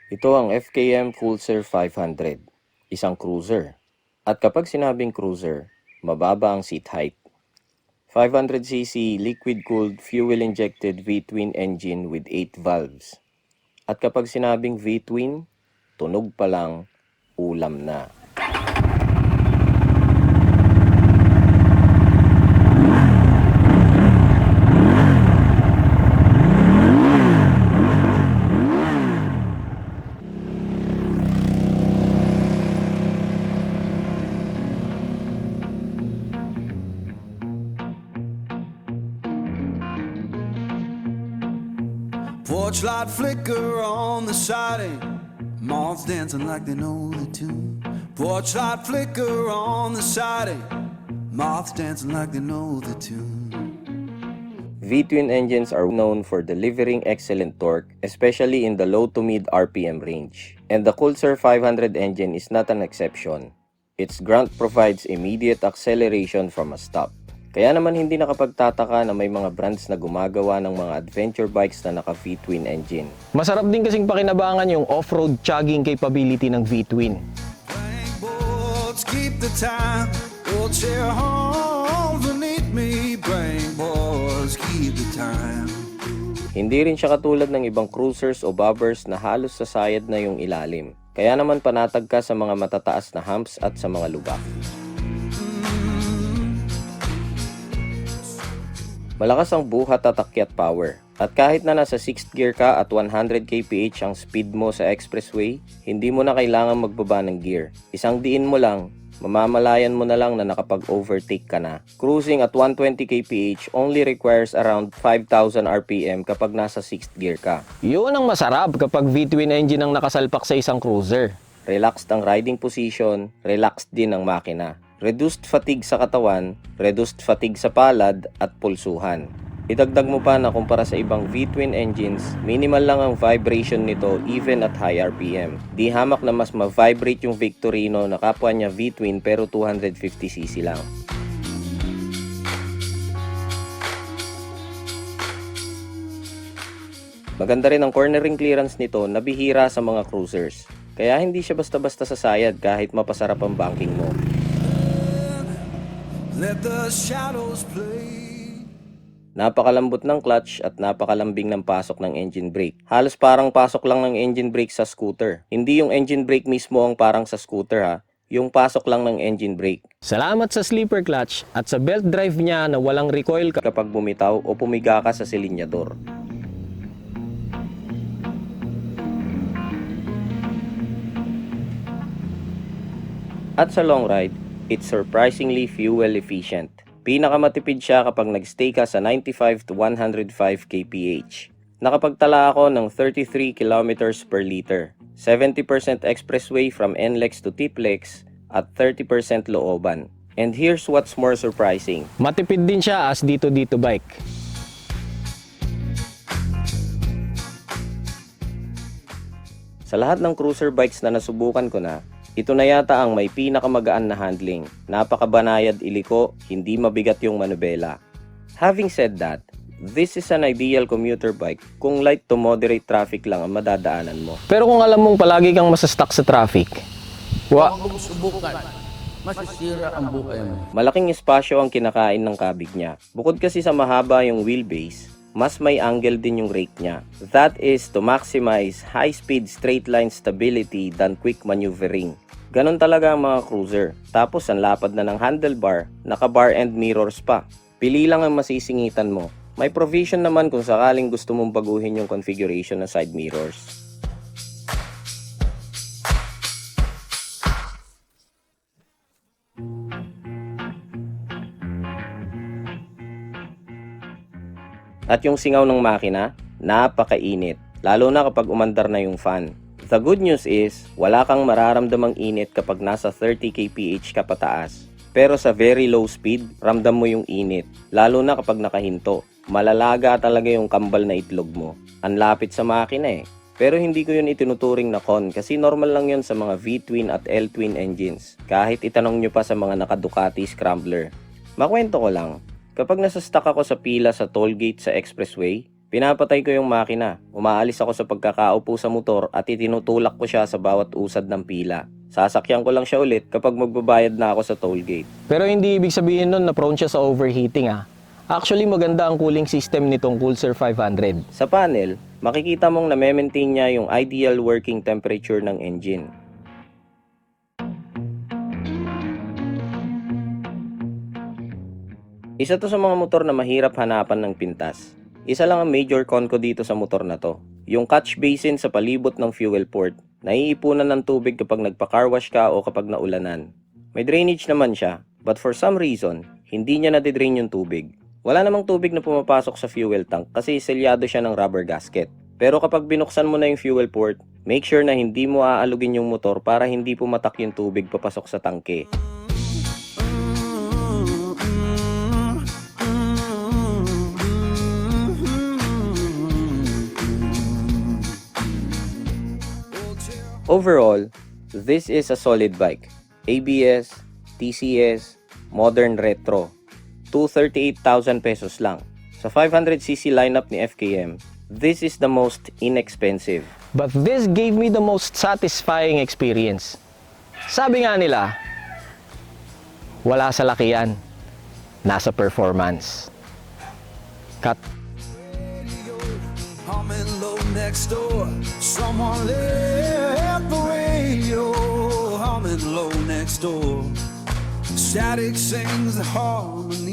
Ito ang FKM Pulsar 500, isang cruiser. At kapag sinabing cruiser, mababa ang seat height. 500cc liquid-cooled fuel-injected V-twin engine with 8 valves. At kapag sinabing V-twin, tunog pa lang, ulam na. Porch light flicker on the siding, moths dancing like they know the tune. Porch light flicker on the siding, moths dancing like they know the tune. V-twin engines are known for delivering excellent torque, especially in the low to mid RPM range. And the Pulsar 500 engine is not an exception. Its grunt provides immediate acceleration from a stop. Kaya naman hindi nakapagtataka na may mga brands na gumagawa ng mga adventure bikes na naka V-twin engine. Masarap din kasing pakinabangan yung off-road chugging capability ng V-twin. Boards keep the time, wheelchair home beneath me. Brain boards keep the time. Hindi rin siya katulad ng ibang cruisers o bobbers na halos sasayad na yung ilalim. Kaya naman panatag ka sa mga matataas na humps at sa mga lubak. Malakas ang buhat at akyat power. At kahit na nasa 6th gear ka at 100 kph ang speed mo sa expressway, hindi mo na kailangan magbaba ng gear. Isang diin mo lang, mamamalayan mo na lang na nakapag-overtake ka na. Cruising at 120 kph only requires around 5,000 rpm kapag nasa 6th gear ka. Yun ang masarap kapag V-twin engine ang nakasalpak sa isang cruiser. Relaxed ang riding position, relaxed din ang makina. Reduced fatigue sa katawan, reduced fatigue sa palad at pulsuhan. Idagdag mo pa na kumpara sa ibang V-twin engines, minimal lang ang vibration nito even at high RPM. Di hamak na mas ma-vibrate yung Victorino na kapwa niya V-twin pero 250cc lang. Maganda rin ang cornering clearance nito na bihira sa mga cruisers. Kaya hindi siya basta-basta sasayad kahit mapasarap ang banking mo. Let the shadows play. Napakalambot ng clutch at napakalambing ng pasok ng engine brake. Halos parang pasok lang ng engine brake sa scooter. Hindi yung engine brake mismo ang parang sa scooter ha, yung pasok lang ng engine brake. Salamat sa sleeper clutch at sa belt drive niya na walang recoil Kapag bumitaw o pumiga ka sa silinyador. At sa long ride, it's surprisingly fuel efficient. Pinakamatipid siya kapag nagstay ka sa 95 to 105 kph. Nakapagtala ako ng 33 kilometers per liter, 70% expressway from NLEX to TPLEX at 30% looban. And here's what's more surprising. Matipid din siya as dito-dito bike. Sa lahat ng cruiser bikes na nasubukan ko na, ito na yata ang may pinakamagaan na handling. Napakabanayad iliko, hindi mabigat yung manubela. Having said that, this is an ideal commuter bike kung light to moderate traffic lang ang madadaanan mo. Pero kung alam mong palagi kang masastuck sa traffic, Huwag mong subukan. Masisira ang buhay mo. Malaking espasyo ang kinakain ng kabig niya. Bukod kasi sa mahaba yung wheelbase, mas may angle din yung rake niya. That is to maximize high-speed straight line stability than quick maneuvering. Ganon talaga ang mga cruiser. Tapos ang lapad na ng handlebar, naka-bar and mirrors pa. Pili lang ang masisingitan mo. May provision naman kung sakaling gusto mong baguhin yung configuration ng side mirrors. At yung singaw ng makina, napakainit, lalo na kapag umandar na yung fan. The good news is, wala kang mararamdamang init kapag nasa 30 kph ka pataas. Pero sa very low speed, ramdam mo yung init, lalo na kapag nakahinto. Malalaga talaga yung kambal na itlog mo. Ang lapit sa makina eh. Pero hindi ko yun itinuturing na con kasi normal lang yun sa mga V-twin at L-twin engines. Kahit itanong nyo pa sa mga naka-Ducati Scrambler. Makwento ko lang. Kapag nasa stuck ako sa pila sa toll gate sa expressway, Pinapatay ko yung makina. Umaalis ako sa pagkakaupo sa motor at itinutulak ko siya sa bawat usad ng pila. Sasakyan ko lang siya ulit kapag magbabayad na ako sa toll gate. Pero hindi ibig sabihin nun na prone siya sa overheating ah. Actually maganda ang cooling system nitong Coolser 500. Sa panel, makikita mong na-maintain niya yung ideal working temperature ng engine. Isa to sa mga motor na mahirap hanapan ng pintas. Isa lang ang major con ko dito sa motor na to. Yung catch basin sa palibot ng fuel port. Naiipunan ng tubig kapag nagpa-car wash ka o kapag naulanan. May drainage naman siya, but for some reason, hindi niya nadidrain yung tubig. Wala namang tubig na pumapasok sa fuel tank kasi selyado siya ng rubber gasket. Pero kapag binuksan mo na yung fuel port, make sure na hindi mo aalugin yung motor para hindi pumatak yung tubig papasok sa tangke. Overall, this is a solid bike. ABS, TCS, modern retro. 238,000 pesos lang. Sa 500cc lineup ni FKM, this is the most inexpensive. But this gave me the most satisfying experience. Sabi nga nila, wala sa lakihan, nasa performance. Cut. Humming low next door. Someone left the radio. Humming low next door. Static sings the harmony